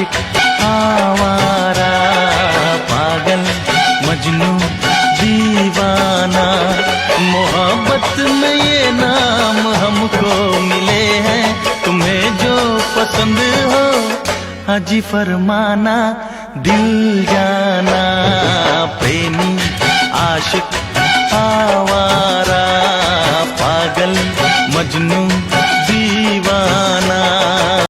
आशिक आवारा, पागल मजनू दीवाना। मोहब्बत में ये नाम हमको मिले हैं, तुम्हें जो पसंद हो हाजी फरमाना। दिल जाना प्रेमी आशिक आवारा, पागल मजनू